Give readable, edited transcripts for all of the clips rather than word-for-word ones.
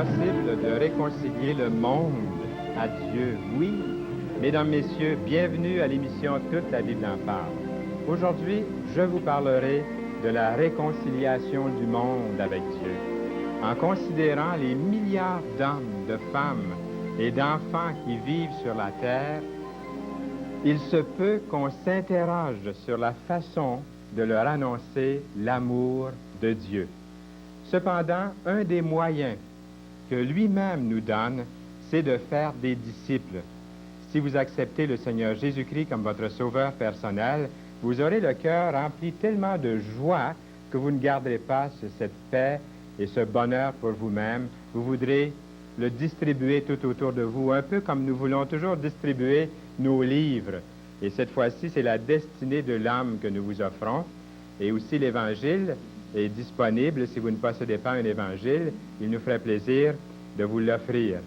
possible de réconcilier le monde à Dieu? Oui. Mesdames, Messieurs, bienvenue à l'émission Toute la Bible en parle. Aujourd'hui, je vous parlerai de la réconciliation du monde avec Dieu. En considérant les milliards d'hommes, de femmes et d'enfants qui vivent sur la terre, il se peut qu'on s'interroge sur la façon de leur annoncer l'amour de Dieu. Cependant, un des moyens que lui-même nous donne, c'est de faire des disciples. Si vous acceptez le Seigneur Jésus-Christ comme votre sauveur personnel, vous aurez le cœur rempli tellement de joie que vous ne garderez pas cette paix et ce bonheur pour vous-même. Vous voudrez le distribuer tout autour de vous, un peu comme nous voulons toujours distribuer nos livres. Et cette fois-ci, c'est la destinée de l'âme que nous vous offrons. Et aussi l'Évangile est disponible. Si vous ne possédez pas un Évangile, il nous ferait plaisir de vous l'offrir.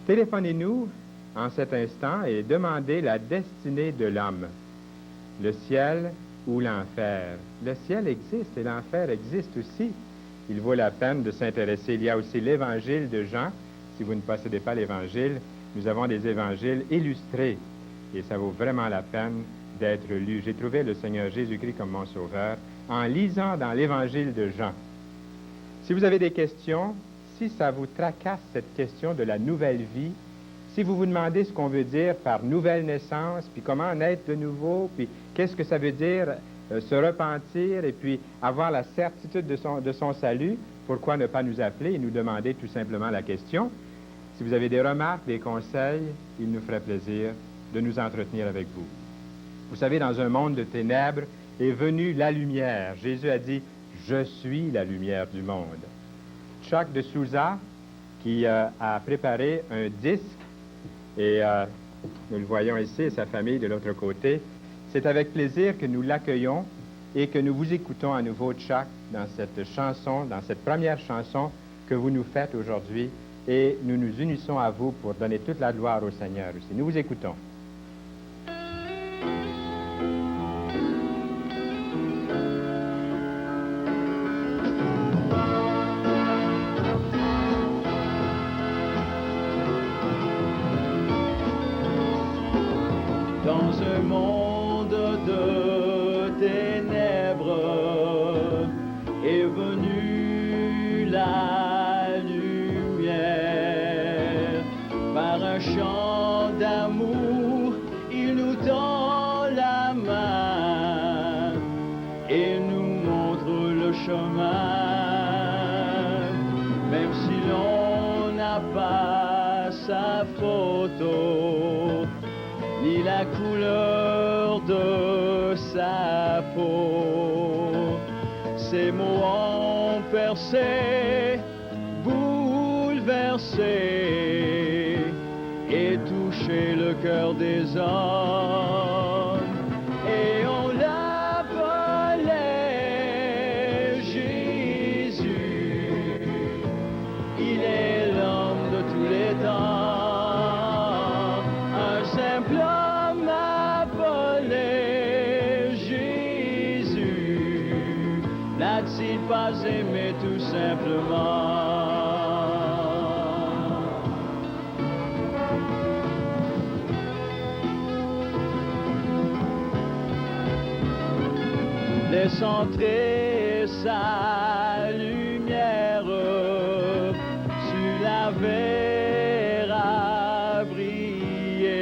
Téléphonez-nous en cet instant et demandez la destinée de l'homme. Le ciel ou l'enfer. Le ciel existe et l'enfer existe aussi. Il vaut la peine de s'intéresser. Il y a aussi l'Évangile de Jean. Si vous ne possédez pas l'Évangile, nous avons des évangiles illustrés et ça vaut vraiment la peine d'être lu. J'ai trouvé le Seigneur Jésus-Christ comme mon sauveur en lisant dans l'Évangile de Jean. Si vous avez des questions, si ça vous tracasse cette question de la nouvelle vie, si vous vous demandez ce qu'on veut dire par nouvelle naissance, puis comment naître de nouveau, puis qu'est-ce que ça veut dire se repentir et puis avoir la certitude de son salut, pourquoi ne pas nous appeler et nous demander tout simplement la question? Si vous avez des remarques, des conseils, il nous ferait plaisir de nous entretenir avec vous. Vous savez, dans un monde de ténèbres est venue la lumière. Jésus a dit, « Je suis la lumière du monde ». Chuck de Souza, qui a préparé un disque, et nous le voyons ici, et sa famille de l'autre côté, c'est avec plaisir que nous l'accueillons et que nous vous écoutons à nouveau, Chuck, dans cette chanson, dans cette première chanson que vous nous faites aujourd'hui, et nous nous unissons à vous pour donner toute la gloire au Seigneur aussi. Nous vous écoutons. Dans un monde de ténèbres est venue la lumière. Par un chant d'amour, il nous tend la main et nous montre le chemin. Même si l'on n'a pas sa photo, ni la couleur de sa peau, ses mots ont percé, bouleversé et touché le cœur des hommes. Et on l'appelait Jésus, il est l'homme de tous les temps, un simple homme appelé Jésus. N'a-t-il pas aimé tout simplement? Laisse entrer sa lumière, tu la verras briller,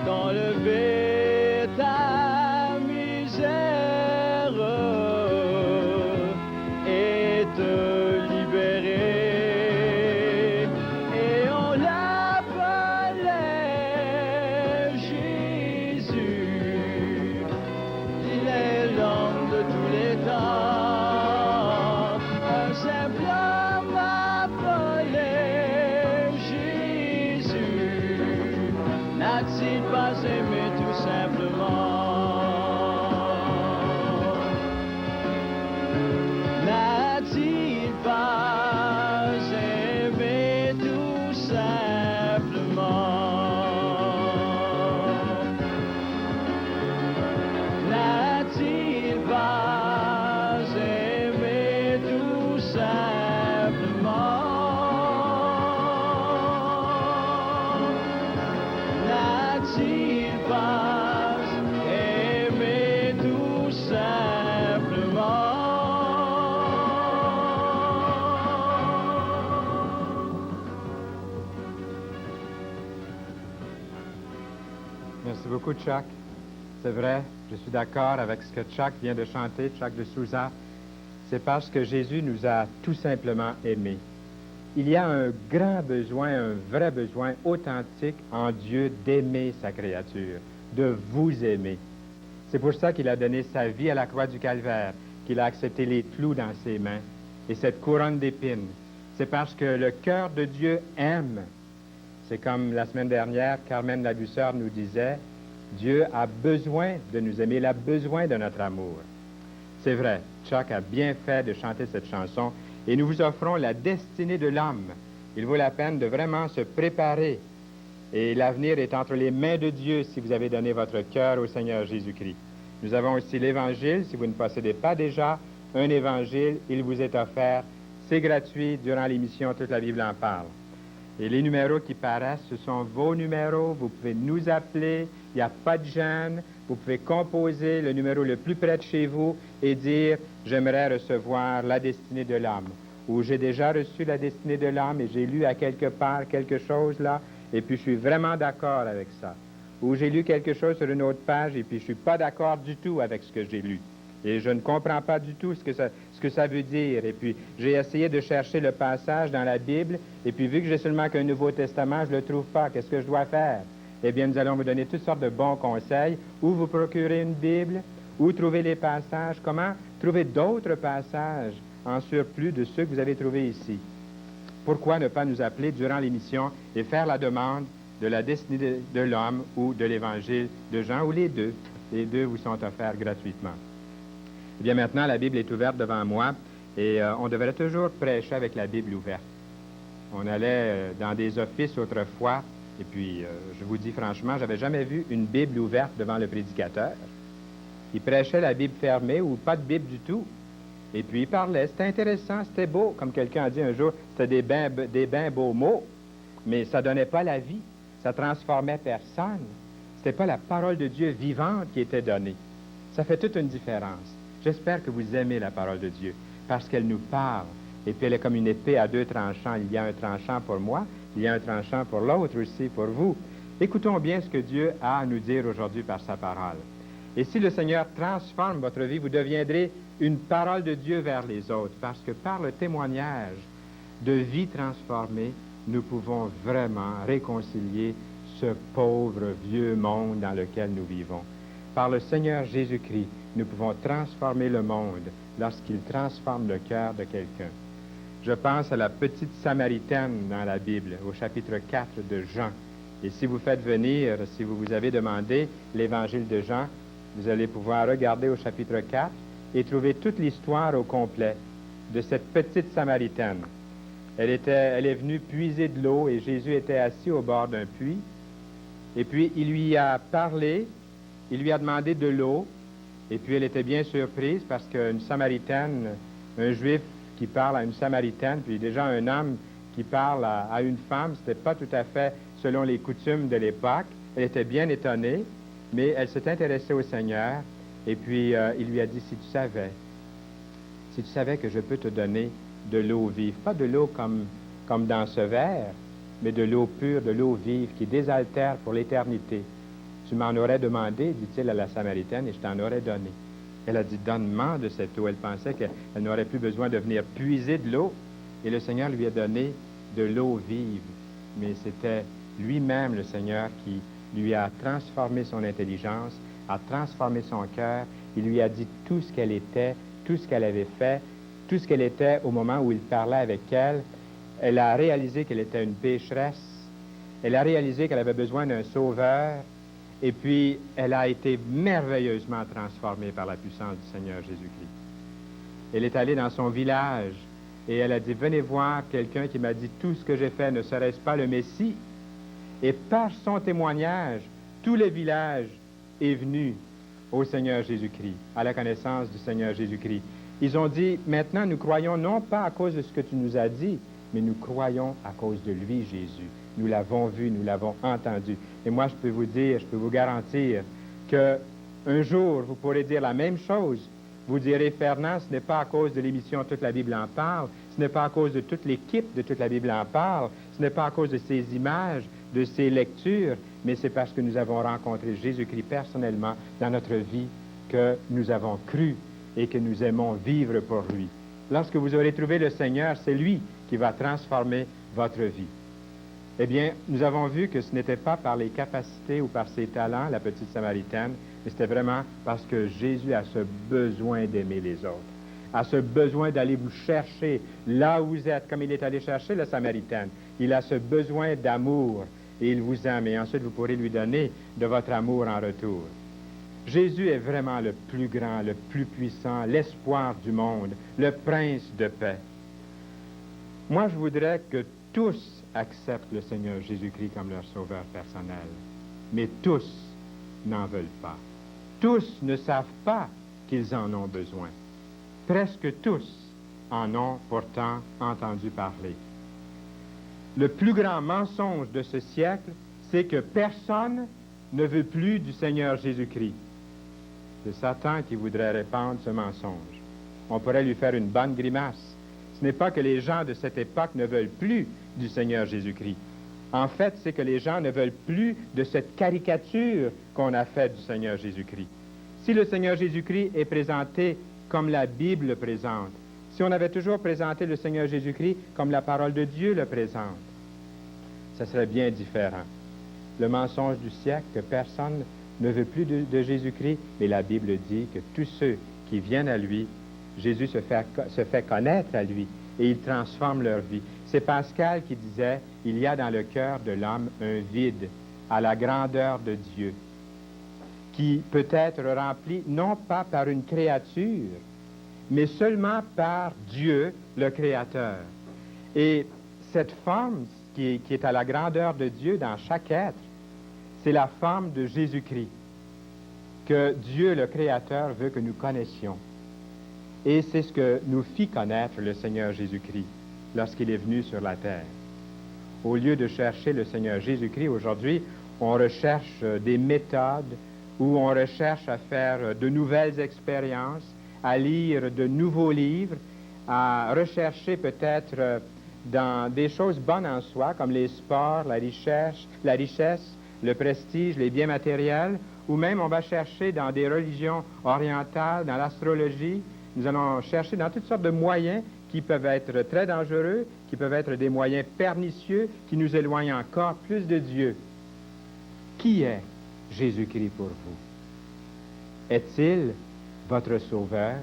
t'enlever ta misère et te libérer. Et on l'appelait Jésus, il est l'homme de tous les temps, un simple homme appelé Jésus. N'a-t-il pas aimé tout simplement? N'a-t-il pas aimé tout simplement? N'a-t-il pas aimé tout simplement? Merci beaucoup, Chuck. C'est vrai, je suis d'accord avec ce que Chuck vient de chanter, Chuck de Souza. C'est parce que Jésus nous a tout simplement aimés. Il y a un grand besoin, un vrai besoin authentique en Dieu d'aimer sa créature, de vous aimer. C'est pour ça qu'il a donné sa vie à la croix du Calvaire, qu'il a accepté les clous dans ses mains et cette couronne d'épines. C'est parce que le cœur de Dieu aime. C'est comme la semaine dernière, Carmen Labusseur nous disait, Dieu a besoin de nous aimer, il a besoin de notre amour. C'est vrai, Chuck a bien fait de chanter cette chanson et nous vous offrons la destinée de l'homme. Il vaut la peine de vraiment se préparer et l'avenir est entre les mains de Dieu si vous avez donné votre cœur au Seigneur Jésus-Christ. Nous avons aussi l'Évangile, si vous ne possédez pas déjà un Évangile, il vous est offert. C'est gratuit durant l'émission Toute la Bible en parle. Et les numéros qui paraissent, ce sont vos numéros. Vous pouvez nous appeler. Il n'y a pas de gêne. Vous pouvez composer le numéro le plus près de chez vous et dire « J'aimerais recevoir la destinée de l'homme » ou « J'ai déjà reçu la destinée de l'homme et j'ai lu à quelque part quelque chose là et puis je suis vraiment d'accord avec ça. » Ou « J'ai lu quelque chose sur une autre page et puis je ne suis pas d'accord du tout avec ce que j'ai lu. Et je ne comprends pas du tout ce que ça veut dire. Et puis, j'ai essayé de chercher le passage dans la Bible, et puis vu que j'ai seulement qu'un Nouveau Testament, je ne le trouve pas. Qu'est-ce que je dois faire? Eh bien, nous allons vous donner toutes sortes de bons conseils, où vous procurer une Bible, où trouver les passages, comment trouver d'autres passages en surplus de ceux que vous avez trouvés ici. Pourquoi ne pas nous appeler durant l'émission et faire la demande de la destinée de l'homme ou de l'Évangile de Jean, ou les deux? Les deux vous sont offerts gratuitement. Eh bien, maintenant, la Bible est ouverte devant moi et on devrait toujours prêcher avec la Bible ouverte. On allait dans des offices autrefois et puis, je vous dis franchement, j'avais jamais vu une Bible ouverte devant le prédicateur. Il prêchait la Bible fermée ou pas de Bible du tout. Et puis, il parlait. C'était intéressant, c'était beau. Comme quelqu'un a dit un jour, c'était des ben beaux mots, mais ça donnait pas la vie. Ça transformait personne. C'était pas la parole de Dieu vivante qui était donnée. Ça fait toute une différence. J'espère que vous aimez la parole de Dieu, parce qu'elle nous parle. Et puis elle est comme une épée à deux tranchants. Il y a un tranchant pour moi, il y a un tranchant pour l'autre aussi, pour vous. Écoutons bien ce que Dieu a à nous dire aujourd'hui par sa parole. Et si le Seigneur transforme votre vie, vous deviendrez une parole de Dieu vers les autres, parce que par le témoignage de vie transformée, nous pouvons vraiment réconcilier ce pauvre vieux monde dans lequel nous vivons. Par le Seigneur Jésus-Christ, nous pouvons transformer le monde lorsqu'il transforme le cœur de quelqu'un. Je pense à la petite Samaritaine dans la Bible, au chapitre 4 de Jean. Et si vous faites venir, si vous avez demandé l'Évangile de Jean, vous allez pouvoir regarder au chapitre 4 et trouver toute l'histoire au complet de cette petite Samaritaine. Elle est venue puiser de l'eau et Jésus était assis au bord d'un puits. Et puis, il lui a parlé, il lui a demandé de l'eau. Et puis, elle était bien surprise parce qu'une Samaritaine, un Juif qui parle à une Samaritaine, puis déjà un homme qui parle à une femme, c'était pas tout à fait selon les coutumes de l'époque. Elle était bien étonnée, mais elle s'est intéressée au Seigneur. Et puis, il lui a dit, si tu savais que je peux te donner de l'eau vive, pas de l'eau comme dans ce verre, mais de l'eau pure, de l'eau vive qui désaltère pour l'éternité. Tu m'en aurais demandé, dit-il à la Samaritaine, et je t'en aurais donné. Elle a dit, donne-moi de cette eau. Elle pensait qu'elle n'aurait plus besoin de venir puiser de l'eau. Et le Seigneur lui a donné de l'eau vive. Mais c'était lui-même, le Seigneur, qui lui a transformé son intelligence, a transformé son cœur. Il lui a dit tout ce qu'elle était, tout ce qu'elle avait fait, tout ce qu'elle était au moment où il parlait avec elle. Elle a réalisé qu'elle était une pécheresse. Elle a réalisé qu'elle avait besoin d'un sauveur. Et puis, elle a été merveilleusement transformée par la puissance du Seigneur Jésus-Christ. Elle est allée dans son village et elle a dit, venez voir quelqu'un qui m'a dit, tout ce que j'ai fait, ne serait-ce pas le Messie? Et par son témoignage, tout le village est venu au Seigneur Jésus-Christ, à la connaissance du Seigneur Jésus-Christ. Ils ont dit, maintenant nous croyons non pas à cause de ce que tu nous as dit, mais nous croyons à cause de lui, Jésus. Nous l'avons vu, nous l'avons entendu. Et moi, je peux vous dire, je peux vous garantir qu'un jour, vous pourrez dire la même chose. Vous direz, Fernand, ce n'est pas à cause de l'émission Toute la Bible en parle, ce n'est pas à cause de toute l'équipe de Toute la Bible en parle, ce n'est pas à cause de ces images, de ces lectures, mais c'est parce que nous avons rencontré Jésus-Christ personnellement dans notre vie que nous avons cru et que nous aimons vivre pour lui. Lorsque vous aurez trouvé le Seigneur, c'est lui qui va transformer votre vie. Eh bien, nous avons vu que ce n'était pas par les capacités ou par ses talents, la petite Samaritaine, mais c'était vraiment parce que Jésus a ce besoin d'aimer les autres, a ce besoin d'aller vous chercher là où vous êtes, comme il est allé chercher la Samaritaine. Il a ce besoin d'amour et il vous aime, et ensuite vous pourrez lui donner de votre amour en retour. Jésus est vraiment le plus grand, le plus puissant, l'espoir du monde, le prince de paix. Moi, je voudrais que tous acceptent le Seigneur Jésus-Christ comme leur sauveur personnel, mais tous n'en veulent pas. Tous ne savent pas qu'ils en ont besoin. Presque tous en ont pourtant entendu parler. Le plus grand mensonge de ce siècle, c'est que personne ne veut plus du Seigneur Jésus-Christ. C'est Satan qui voudrait répandre ce mensonge. On pourrait lui faire une bonne grimace. Ce n'est pas que les gens de cette époque ne veulent plus du Seigneur Jésus-Christ. En fait, c'est que les gens ne veulent plus de cette caricature qu'on a faite du Seigneur Jésus-Christ. Si le Seigneur Jésus-Christ est présenté comme la Bible le présente, si on avait toujours présenté le Seigneur Jésus-Christ comme la parole de Dieu le présente, ça serait bien différent. Le mensonge du siècle, que personne ne veut plus de Jésus-Christ, mais la Bible dit que tous ceux qui viennent à lui, Jésus se fait connaître à lui et il transforme leur vie. C'est Pascal qui disait, il y a dans le cœur de l'homme un vide à la grandeur de Dieu, qui peut être rempli non pas par une créature, mais seulement par Dieu, le Créateur. Et cette forme qui est à la grandeur de Dieu dans chaque être, c'est la forme de Jésus-Christ, que Dieu, le Créateur, veut que nous connaissions. Et c'est ce que nous fit connaître le Seigneur Jésus-Christ lorsqu'il est venu sur la terre. Au lieu de chercher le Seigneur Jésus-Christ, aujourd'hui, on recherche des méthodes où on recherche à faire de nouvelles expériences, à lire de nouveaux livres, à rechercher peut-être dans des choses bonnes en soi, comme les sports, la richesse, le prestige, les biens matériels, ou même on va chercher dans des religions orientales, dans l'astrologie. Nous allons chercher dans toutes sortes de moyens qui peuvent être très dangereux, qui peuvent être des moyens pernicieux, qui nous éloignent encore plus de Dieu. Qui est Jésus-Christ pour vous? Est-il votre sauveur?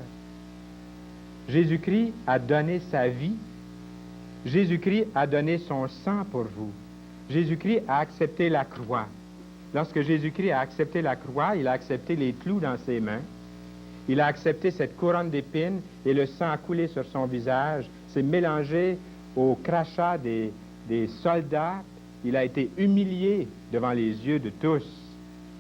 Jésus-Christ a donné sa vie. Jésus-Christ a donné son sang pour vous. Jésus-Christ a accepté la croix. Lorsque Jésus-Christ a accepté la croix, il a accepté les clous dans ses mains. Il a accepté cette couronne d'épines et le sang a coulé sur son visage, s'est mélangé au crachat des soldats. Il a été humilié devant les yeux de tous.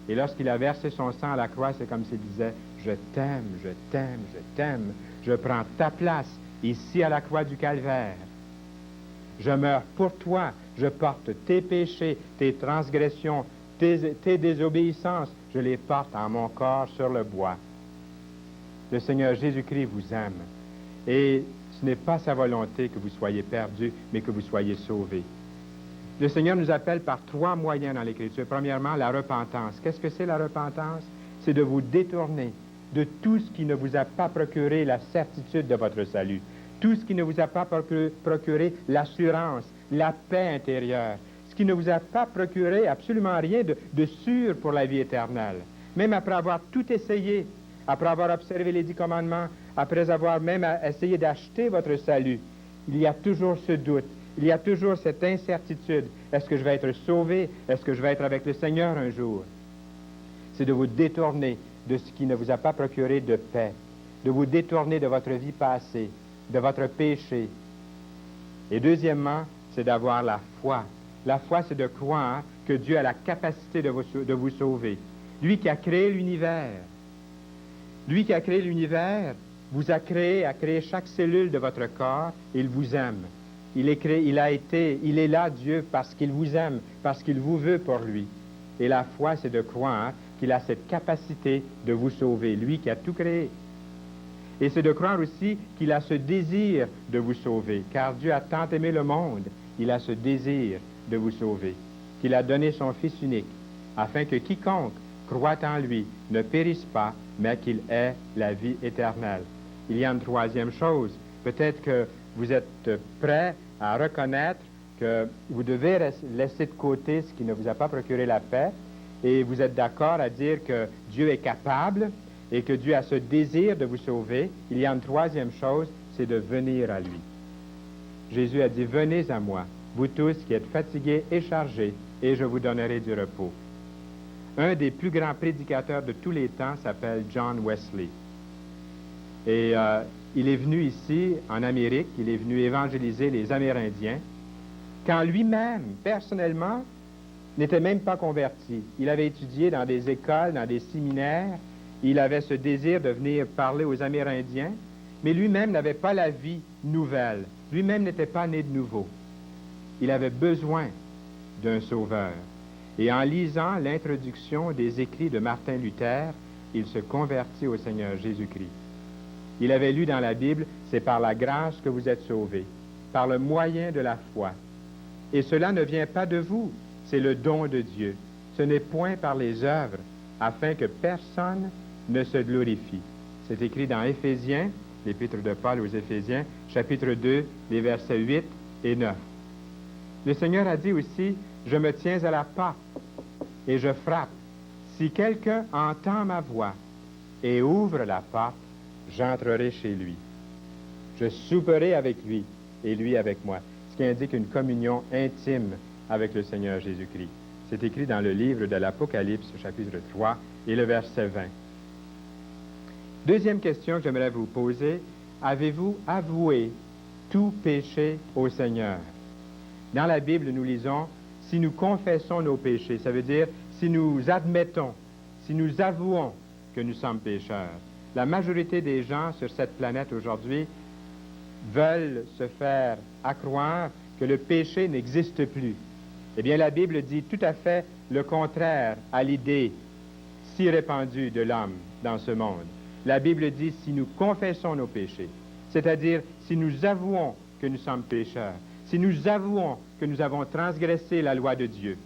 Et lorsqu'il a versé son sang à la croix, c'est comme s'il disait, « Je t'aime, je t'aime, je t'aime. Je prends ta place ici à la croix du Calvaire. Je meurs pour toi. Je porte tes péchés, tes transgressions, tes désobéissances. Je les porte en mon corps sur le bois. » Le Seigneur Jésus-Christ vous aime. Et ce n'est pas sa volonté que vous soyez perdus, mais que vous soyez sauvés. Le Seigneur nous appelle par 3 moyens dans l'Écriture. Premièrement, la repentance. Qu'est-ce que c'est la repentance? C'est de vous détourner de tout ce qui ne vous a pas procuré la certitude de votre salut, tout ce qui ne vous a pas procuré l'assurance, la paix intérieure, ce qui ne vous a pas procuré absolument rien de sûr pour la vie éternelle. Même après avoir tout essayé, après avoir observé les 10 commandements, après avoir même essayé d'acheter votre salut, il y a toujours ce doute, il y a toujours cette incertitude. Est-ce que je vais être sauvé? Est-ce que je vais être avec le Seigneur un jour? C'est de vous détourner de ce qui ne vous a pas procuré de paix, de vous détourner de votre vie passée, de votre péché. Et deuxièmement, c'est d'avoir la foi. La foi, c'est de croire que Dieu a la capacité de vous sauver. Lui qui a créé l'univers, lui qui a créé l'univers, vous a créé chaque cellule de votre corps, et il vous aime. Il est là, Dieu, parce qu'il vous aime, parce qu'il vous veut pour lui. Et la foi, c'est de croire qu'il a cette capacité de vous sauver, lui qui a tout créé. Et c'est de croire aussi qu'il a ce désir de vous sauver, car Dieu a tant aimé le monde, il a ce désir de vous sauver, qu'il a donné son Fils unique, afin que quiconque croit en lui ne périsse pas, mais qu'il ait la vie éternelle. Il y a une troisième chose. Peut-être que vous êtes prêt à reconnaître que vous devez laisser de côté ce qui ne vous a pas procuré la paix, et vous êtes d'accord à dire que Dieu est capable et que Dieu a ce désir de vous sauver. Il y a une troisième chose, c'est de venir à lui. Jésus a dit, « Venez à moi, vous tous qui êtes fatigués et chargés, et je vous donnerai du repos. » Un des plus grands prédicateurs de tous les temps s'appelle John Wesley. Et il est venu ici, en Amérique, il est venu évangéliser les Amérindiens, quand lui-même, personnellement, n'était même pas converti. Il avait étudié dans des écoles, dans des séminaires, il avait ce désir de venir parler aux Amérindiens, mais lui-même n'avait pas la vie nouvelle. Lui-même n'était pas né de nouveau. Il avait besoin d'un sauveur. Et en lisant l'introduction des écrits de Martin Luther, il se convertit au Seigneur Jésus-Christ. Il avait lu dans la Bible, « C'est par la grâce que vous êtes sauvés, par le moyen de la foi. Et cela ne vient pas de vous, c'est le don de Dieu. Ce n'est point par les œuvres, afin que personne ne se glorifie. » C'est écrit dans Éphésiens, l'épître de Paul aux Éphésiens, chapitre 2, les versets 8 et 9. Le Seigneur a dit aussi, « Je me tiens à la porte et je frappe. Si quelqu'un entend ma voix et ouvre la porte, j'entrerai chez lui. Je souperai avec lui et lui avec moi. » Ce qui indique une communion intime avec le Seigneur Jésus-Christ. C'est écrit dans le livre de l'Apocalypse, chapitre 3, et le verset 20. Deuxième question que j'aimerais vous poser, avez-vous avoué tout péché au Seigneur? Dans la Bible, nous lisons, si nous confessons nos péchés, ça veut dire si nous admettons, si nous avouons que nous sommes pécheurs. La majorité des gens sur cette planète aujourd'hui veulent se faire accroire que le péché n'existe plus. Eh bien, la Bible dit tout à fait le contraire à l'idée si répandue de l'homme dans ce monde. La Bible dit si nous confessons nos péchés, c'est-à-dire si nous avouons que nous sommes pécheurs, si nous avouons que nous avons transgressé la loi de Dieu,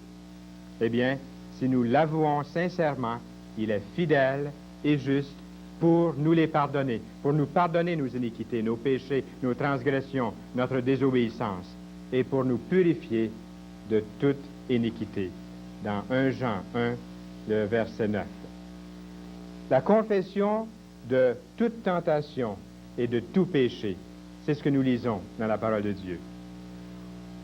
eh bien, si nous l'avouons sincèrement, il est fidèle et juste pour nous les pardonner, pour nous pardonner nos iniquités, nos péchés, nos transgressions, notre désobéissance, et pour nous purifier de toute iniquité. Dans 1 Jean 1, le verset 9. La confession de toute tentation et de tout péché, c'est ce que nous lisons dans la parole de Dieu.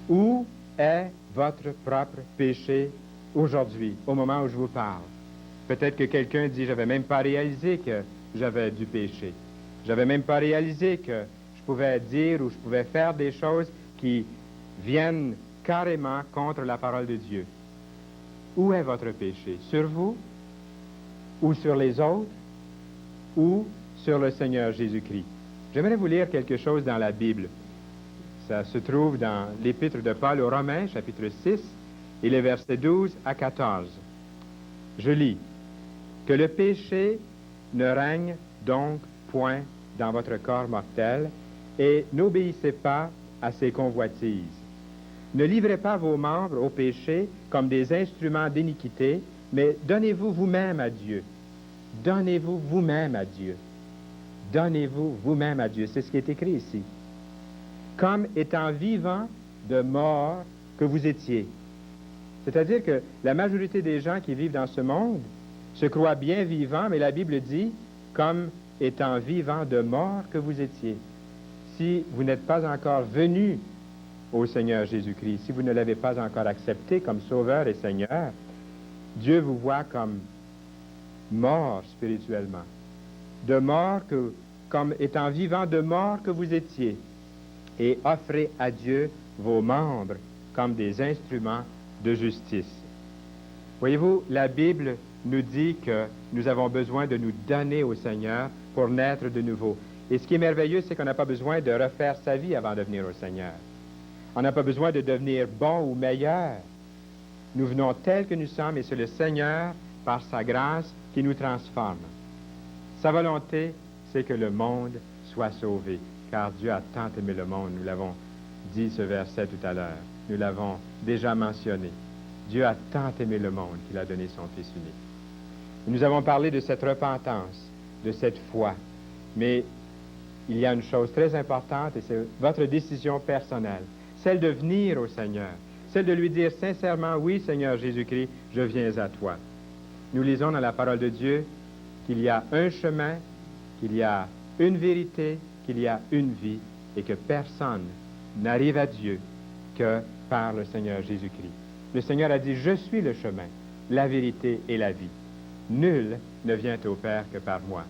Où est votre propre péché aujourd'hui, au moment où je vous parle? Peut-être que quelqu'un dit, j'avais même pas réalisé que j'avais du péché. J'avais même pas réalisé que je pouvais dire ou je pouvais faire des choses qui viennent carrément contre la parole de Dieu. Où est votre péché? Sur vous? Ou sur les autres? Ou sur le Seigneur Jésus-Christ? J'aimerais vous lire quelque chose dans la Bible. Ça se trouve dans l'Épître de Paul aux Romains, chapitre 6, et les versets 12 à 14. Je lis. « Que le péché ne règne donc point dans votre corps mortel, et n'obéissez pas à ses convoitises. Ne livrez pas vos membres au péché comme des instruments d'iniquité, mais donnez-vous vous-même à Dieu. Donnez-vous vous-même à Dieu. Donnez-vous vous-même à Dieu. » C'est ce qui est écrit ici. « Comme étant vivant de mort que vous étiez. » C'est-à-dire que la majorité des gens qui vivent dans ce monde se croient bien vivants, mais la Bible dit « comme étant vivant de mort que vous étiez. » Si vous n'êtes pas encore venu au Seigneur Jésus-Christ, si vous ne l'avez pas encore accepté comme Sauveur et Seigneur, Dieu vous voit comme mort spirituellement. De mort comme étant vivant de mort que vous étiez. Et offrez à Dieu vos membres comme des instruments de justice. Voyez-vous, la Bible nous dit que nous avons besoin de nous donner au Seigneur pour naître de nouveau. Et ce qui est merveilleux, c'est qu'on n'a pas besoin de refaire sa vie avant de venir au Seigneur. On n'a pas besoin de devenir bon ou meilleur. Nous venons tels que nous sommes et c'est le Seigneur, par sa grâce, qui nous transforme. Sa volonté, c'est que le monde soit sauvé, car Dieu a tant aimé le monde. Nous l'avons dit ce verset tout à l'heure. Nous l'avons déjà mentionné. Dieu a tant aimé le monde qu'il a donné son Fils unique. Nous avons parlé de cette repentance, de cette foi, mais il y a une chose très importante et c'est votre décision personnelle, celle de venir au Seigneur, celle de lui dire sincèrement, oui Seigneur Jésus-Christ, je viens à toi. Nous lisons dans la parole de Dieu qu'il y a un chemin, qu'il y a une vérité, qu'il y a une vie et que personne n'arrive à Dieu que par le Seigneur Jésus-Christ. Le Seigneur a dit, je suis le chemin, la vérité et la vie. Nul ne vient au Père que par moi.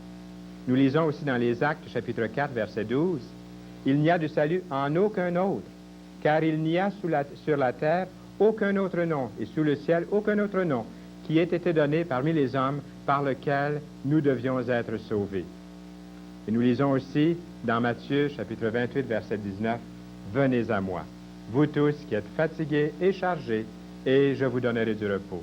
Nous lisons aussi dans les Actes, chapitre 4, verset 12, « Il n'y a de salut en aucun autre, car il n'y a sur la terre aucun autre nom, et sous le ciel aucun autre nom, qui ait été donné parmi les hommes par lequel nous devions être sauvés. » Et nous lisons aussi dans Matthieu, chapitre 28, verset 19, « Venez à moi, vous tous qui êtes fatigués et chargés, et je vous donnerai du repos. »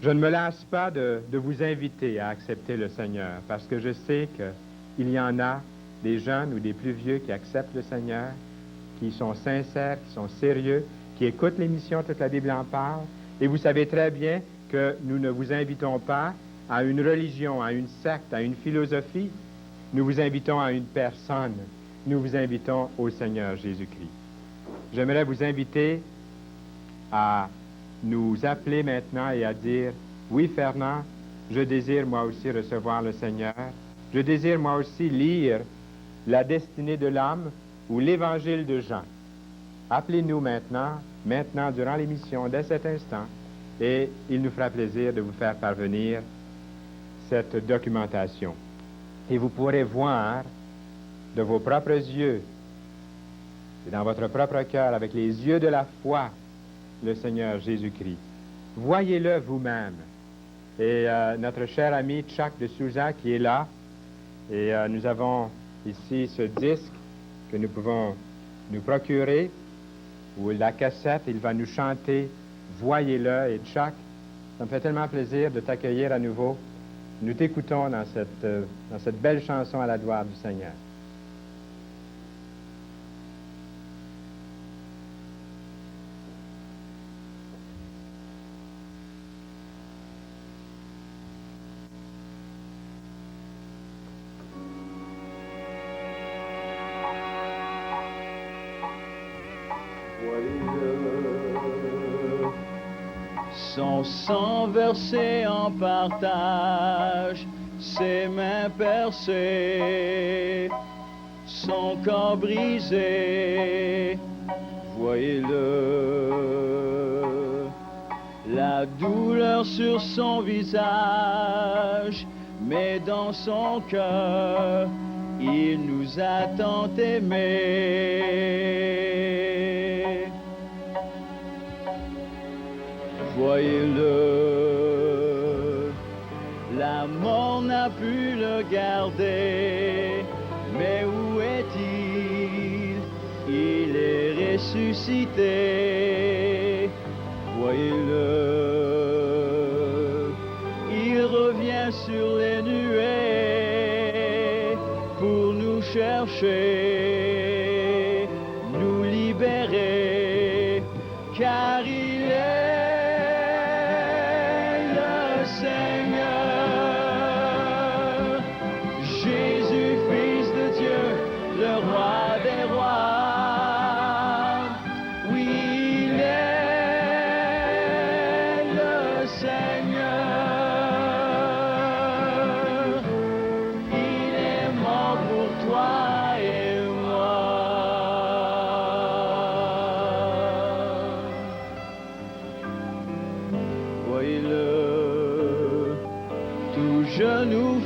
Je ne me lasse pas de vous inviter à accepter le Seigneur, parce que je sais qu'il y en a des jeunes ou des plus vieux qui acceptent le Seigneur, qui sont sincères, qui sont sérieux, qui écoutent l'émission Toute la Bible en parle, et vous savez très bien que nous ne vous invitons pas à une religion, à une secte, à une philosophie. Nous vous invitons à une personne. Nous vous invitons au Seigneur Jésus-Christ. J'aimerais vous inviter à nous appeler maintenant et à dire, oui Fernand, je désire moi aussi recevoir le Seigneur. Je désire moi aussi lire la destinée de l'âme ou l'évangile de Jean. Appelez-nous maintenant durant l'émission, dès cet instant, et il nous fera plaisir de vous faire parvenir cette documentation. Et vous pourrez voir de vos propres yeux et dans votre propre cœur, avec les yeux de la foi, le Seigneur Jésus-Christ. Voyez-le vous-même. Et notre cher ami Chuck de Souza qui est là, et nous avons ici ce disque que nous pouvons nous procurer, ou la cassette, il va nous chanter « Voyez-le » et Chuck, ça me fait tellement plaisir de t'accueillir à nouveau. Nous t'écoutons dans cette belle chanson à la gloire du Seigneur. Son sang versé en partage, ses mains percées, son corps brisé, voyez-le. La douleur sur son visage, mais dans son cœur, il nous a tant aimés. Voyez-le, la mort n'a pu le garder, mais où est-il? Il est ressuscité. Voyez-le, il revient sur les nuées pour nous chercher, nous libérer, car il est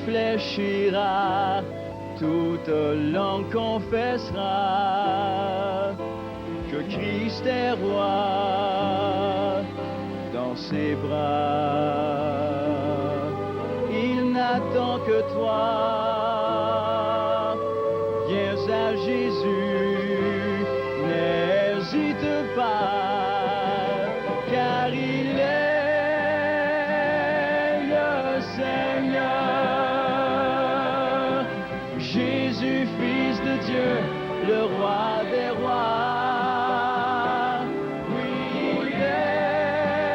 fléchira, toute langue confessera que Christ est roi dans ses bras. Il n'attend que toi, viens à Jésus, n'hésite pas, car il est le Seigneur. Jésus, Fils de Dieu, le roi. des rois. Oui, il est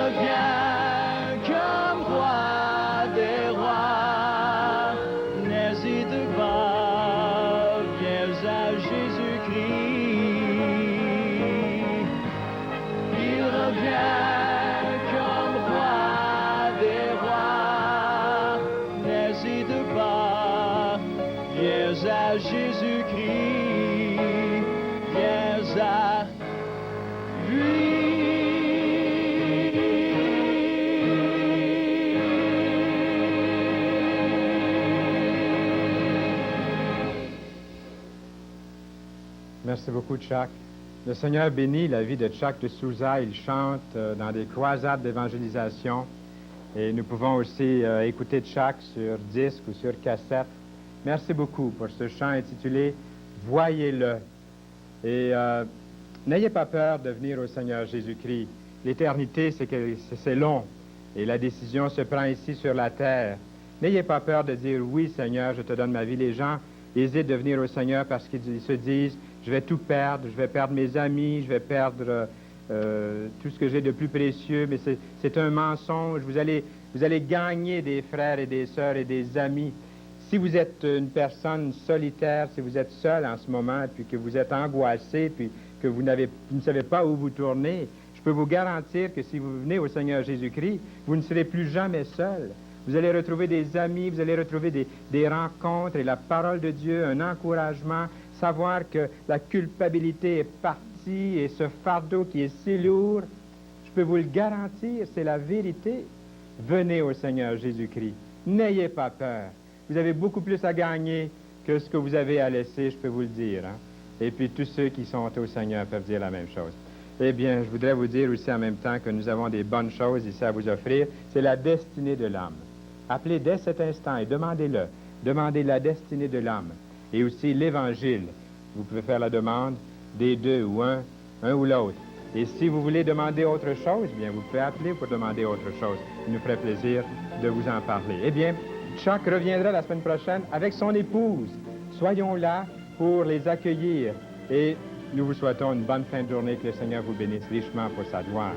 revient comme roi des rois. N'hésite pas, viens à Jésus-Christ. Il revient comme roi des rois. N'hésite pas, viens à Jésus-Christ. Viens à lui. Merci beaucoup, Chuck. Le Seigneur bénit la vie de Chuck de Souza. Il chante dans des croisades d'évangélisation. Et nous pouvons aussi écouter Chuck sur disque ou sur cassette. Merci beaucoup pour ce chant intitulé « Voyez-le ». Et n'ayez pas peur de venir au Seigneur Jésus-Christ. L'éternité, c'est long. Et la décision se prend ici sur la terre. N'ayez pas peur de dire « Oui, Seigneur, je te donne ma vie ». Les gens hésitent de venir au Seigneur parce qu'ils se disent « Je vais tout perdre, je vais perdre mes amis, je vais perdre tout ce que j'ai de plus précieux. » Mais c'est un mensonge. Vous allez gagner des frères et des sœurs et des amis. Si vous êtes une personne solitaire, si vous êtes seul en ce moment, puis que vous êtes angoissé, puis que vous ne savez pas où vous tourner, je peux vous garantir que si vous venez au Seigneur Jésus-Christ, vous ne serez plus jamais seul. Vous allez retrouver des amis, vous allez retrouver des rencontres et la parole de Dieu, un encouragement, savoir que la culpabilité est partie et ce fardeau qui est si lourd, je peux vous le garantir, c'est la vérité. Venez au Seigneur Jésus-Christ. N'ayez pas peur. Vous avez beaucoup plus à gagner que ce que vous avez à laisser, je peux vous le dire. Hein? Et puis tous ceux qui sont au Seigneur peuvent dire la même chose. Eh bien, je voudrais vous dire aussi en même temps que nous avons des bonnes choses ici à vous offrir. C'est la destinée de l'âme. Appelez dès cet instant et demandez-le. Demandez la destinée de l'âme. Et aussi l'Évangile. Vous pouvez faire la demande des deux ou un ou l'autre. Et si vous voulez demander autre chose, bien, vous pouvez appeler pour demander autre chose. Il nous ferait plaisir de vous en parler. Eh bien, Chuck reviendra la semaine prochaine avec son épouse. Soyons là pour les accueillir et nous vous souhaitons une bonne fin de journée, que le Seigneur vous bénisse richement pour sa gloire.